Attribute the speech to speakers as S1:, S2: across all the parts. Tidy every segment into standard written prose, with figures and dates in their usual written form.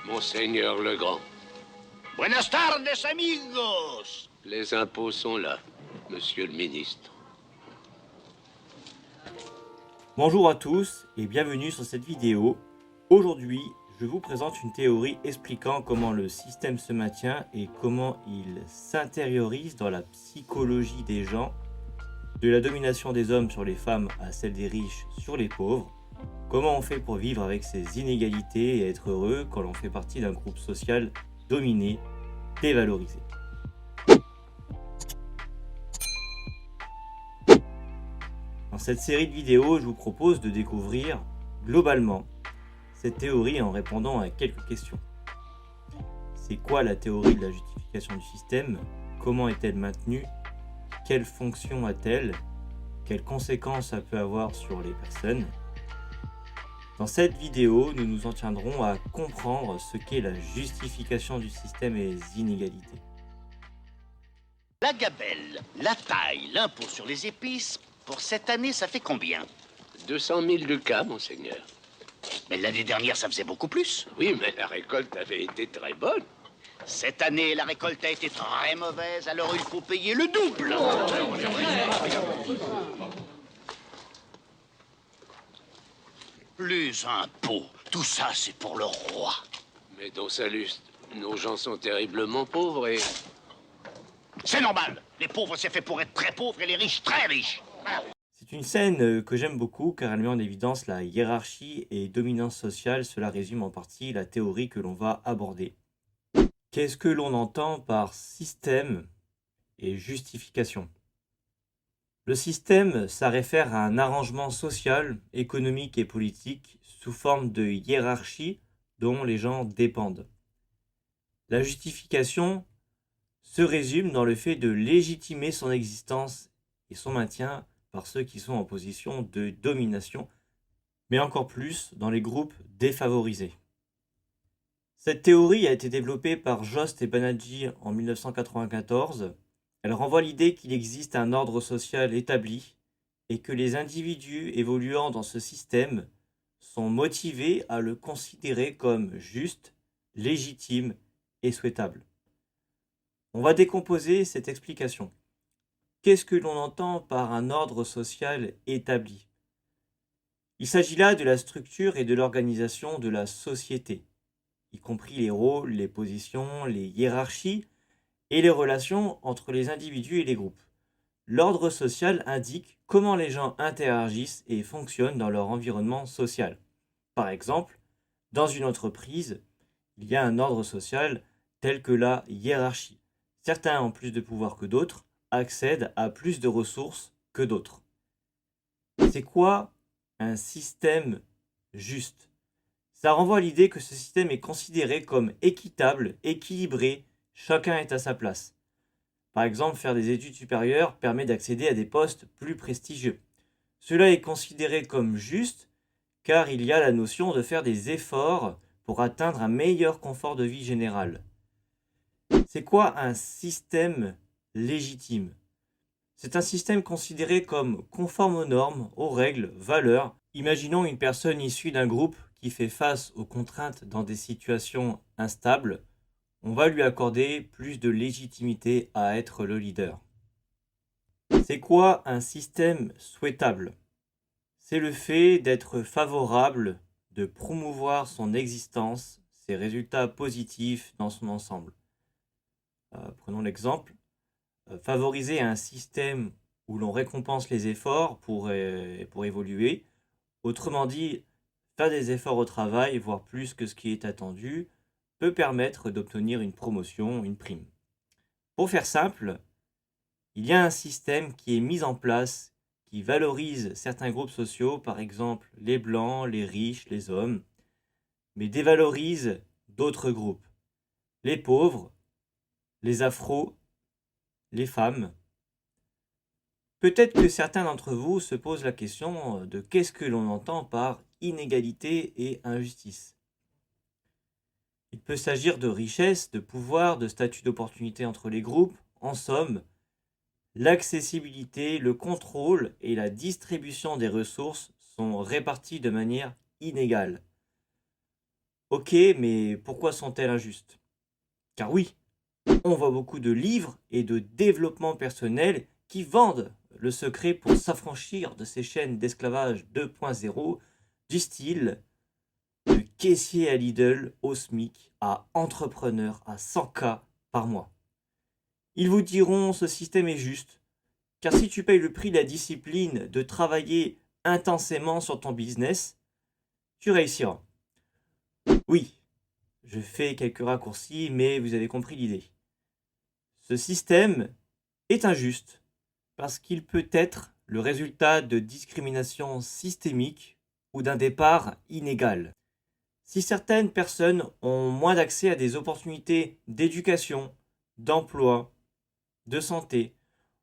S1: Monseigneur Legrand,
S2: Buenas tardes, amigos.
S1: les impôts sont là, monsieur le ministre.
S3: Bonjour à tous et bienvenue sur cette vidéo. Aujourd'hui, je vous présente une théorie expliquant comment le système se maintient et comment il s'intériorise dans la psychologie des gens, de la domination des hommes sur les femmes à celle des riches sur les pauvres. Comment on fait pour vivre avec ces inégalités et être heureux quand l'on fait partie d'un groupe social dominé, dévalorisé. Dans cette série de vidéos, je vous propose de découvrir globalement cette théorie en répondant à quelques questions. C'est quoi la théorie de la justification du système? Comment est-elle maintenue? Quelle fonction a-t-elle? Quelles conséquences ça peut avoir sur les personnes? Dans cette vidéo, nous nous en tiendrons à comprendre ce qu'est la justification du système et les inégalités.
S2: La gabelle, la taille, l'impôt sur les épices, pour cette année, ça fait combien?
S1: 200 000 ducats, monseigneur.
S2: Mais l'année dernière, ça faisait beaucoup plus.
S1: Oui, mais la récolte avait été très bonne.
S2: Cette année, la récolte a été très mauvaise, alors il faut payer le double. Les impôts, tout ça, c'est pour le roi.
S1: Mais dans Saluste, nos gens sont terriblement pauvres et...
S2: C'est normal. Les pauvres, c'est fait pour être très pauvres et les riches, très riches.
S3: C'est une scène que j'aime beaucoup car elle met en évidence la hiérarchie et dominance sociale. Cela résume en partie la théorie que l'on va aborder. Qu'est-ce que l'on entend par système et justification? Le système, ça réfère à un arrangement social, économique et politique sous forme de hiérarchie dont les gens dépendent. La justification se résume dans le fait de légitimer son existence et son maintien par ceux qui sont en position de domination, mais encore plus dans les groupes défavorisés. Cette théorie a été développée par Jost et Banerjee en 1994. Elle renvoie l'idée qu'il existe un ordre social établi et que les individus évoluant dans ce système sont motivés à le considérer comme juste, légitime et souhaitable. On va décomposer cette explication. Qu'est-ce que l'on entend par un ordre social établi? Il s'agit là de la structure et de l'organisation de la société, y compris les rôles, les positions, les hiérarchies et les relations entre les individus et les groupes. L'ordre social indique comment les gens interagissent et fonctionnent dans leur environnement social. Par exemple, dans une entreprise, il y a un ordre social tel que la hiérarchie. Certains ont plus de pouvoir que d'autres, accèdent à plus de ressources que d'autres. C'est quoi un système juste? Ça renvoie à l'idée que ce système est considéré comme équitable, équilibré, chacun est à sa place. Par exemple, faire des études supérieures permet d'accéder à des postes plus prestigieux. Cela est considéré comme juste car il y a la notion de faire des efforts pour atteindre un meilleur confort de vie général. C'est quoi un système légitime? C'est un système considéré comme conforme aux normes, aux règles, valeurs. Imaginons une personne issue d'un groupe qui fait face aux contraintes dans des situations instables. On va lui accorder plus de légitimité à être le leader. C'est quoi un système souhaitable? C'est le fait d'être favorable, de promouvoir son existence, ses résultats positifs dans son ensemble. Prenons l'exemple. Favoriser un système où l'on récompense les efforts pour évoluer. Autrement dit, faire des efforts au travail, voire plus que ce qui est attendu, peut permettre d'obtenir une promotion, une prime. Pour faire simple, il y a un système qui est mis en place, qui valorise certains groupes sociaux, par exemple les blancs, les riches, les hommes, mais dévalorise d'autres groupes, les pauvres, les afros, les femmes. Peut-être que certains d'entre vous se posent la question de qu'est-ce que l'on entend par inégalité et injustice. Il peut s'agir de richesse, de pouvoir, de statut d'opportunité entre les groupes. En somme, l'accessibilité, le contrôle et la distribution des ressources sont répartis de manière inégale. Ok, mais pourquoi sont-elles injustes? Car oui, on voit beaucoup de livres et de développement personnel qui vendent le secret pour s'affranchir de ces chaînes d'esclavage 2.0 du style de caissier à Lidl au SMIC à entrepreneur à 100K par mois. Ils vous diront ce système est juste, car si tu payes le prix de la discipline de travailler intensément sur ton business, tu réussiras. Oui, je fais quelques raccourcis, mais vous avez compris l'idée. Ce système est injuste parce qu'il peut être le résultat de discrimination systémique ou d'un départ inégal. Si certaines personnes ont moins d'accès à des opportunités d'éducation, d'emploi, de santé,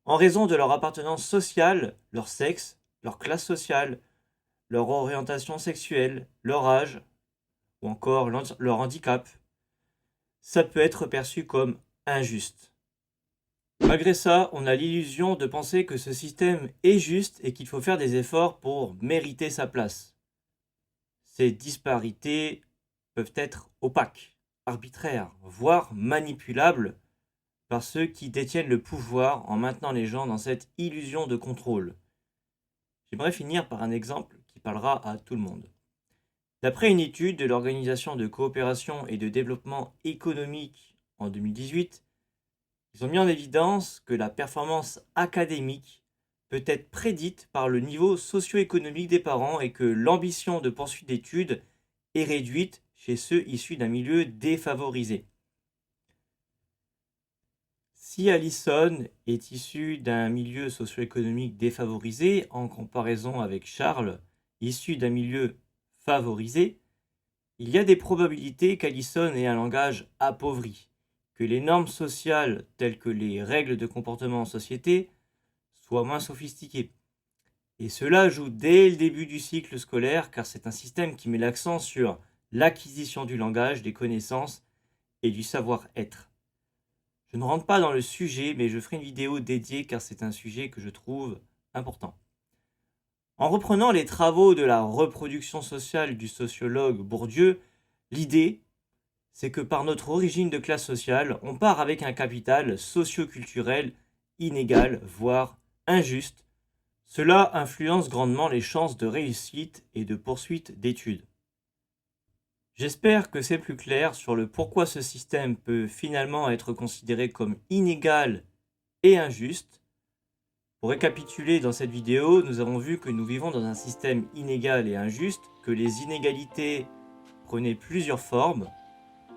S3: en raison de leur appartenance sociale, leur sexe, leur classe sociale, leur orientation sexuelle, leur âge, ou encore leur handicap, ça peut être perçu comme injuste. Malgré ça, on a l'illusion de penser que ce système est juste et qu'il faut faire des efforts pour mériter sa place. Ces disparités peuvent être opaques, arbitraires, voire manipulables par ceux qui détiennent le pouvoir en maintenant les gens dans cette illusion de contrôle. J'aimerais finir par un exemple qui parlera à tout le monde. D'après une étude de l'Organisation de coopération et de développement économique en 2018, ils ont mis en évidence que la performance académique peut être prédite par le niveau socio-économique des parents et que l'ambition de poursuite d'études est réduite chez ceux issus d'un milieu défavorisé. Si Alison est issue d'un milieu socio-économique défavorisé en comparaison avec Charles, issu d'un milieu favorisé, il y a des probabilités qu'Alison ait un langage appauvri, que les normes sociales telles que les règles de comportement en société soient moins sophistiquées. Et cela joue dès le début du cycle scolaire car c'est un système qui met l'accent sur l'acquisition du langage, des connaissances et du savoir-être. Je ne rentre pas dans le sujet, mais je ferai une vidéo dédiée car c'est un sujet que je trouve important. En reprenant les travaux de la reproduction sociale du sociologue Bourdieu, l'idée, c'est que par notre origine de classe sociale, on part avec un capital socio-culturel inégal, voire injuste. Cela influence grandement les chances de réussite et de poursuite d'études. J'espère que c'est plus clair sur le pourquoi ce système peut finalement être considéré comme inégal et injuste. Pour récapituler dans cette vidéo, nous avons vu que nous vivons dans un système inégal et injuste, que les inégalités prenaient plusieurs formes,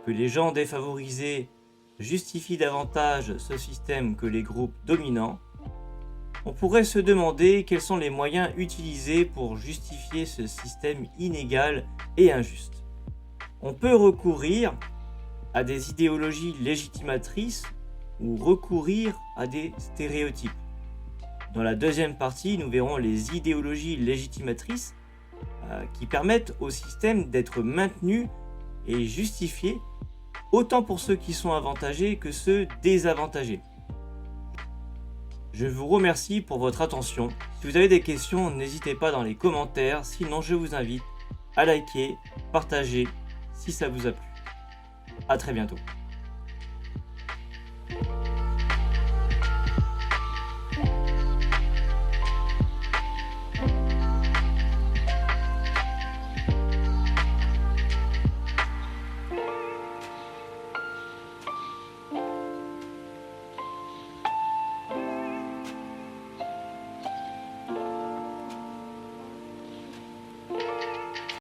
S3: que les gens défavorisés justifient davantage ce système que les groupes dominants. On pourrait se demander quels sont les moyens utilisés pour justifier ce système inégal et injuste. On peut recourir à des idéologies légitimatrices ou recourir à des stéréotypes. Dans la deuxième partie, nous verrons les idéologies légitimatrices qui permettent au système d'être maintenu et justifié autant pour ceux qui sont avantagés que ceux désavantagés. Je vous remercie pour votre attention. Si vous avez des questions, n'hésitez pas dans les commentaires. Sinon, je vous invite à liker, partager si ça vous a plu. À très bientôt.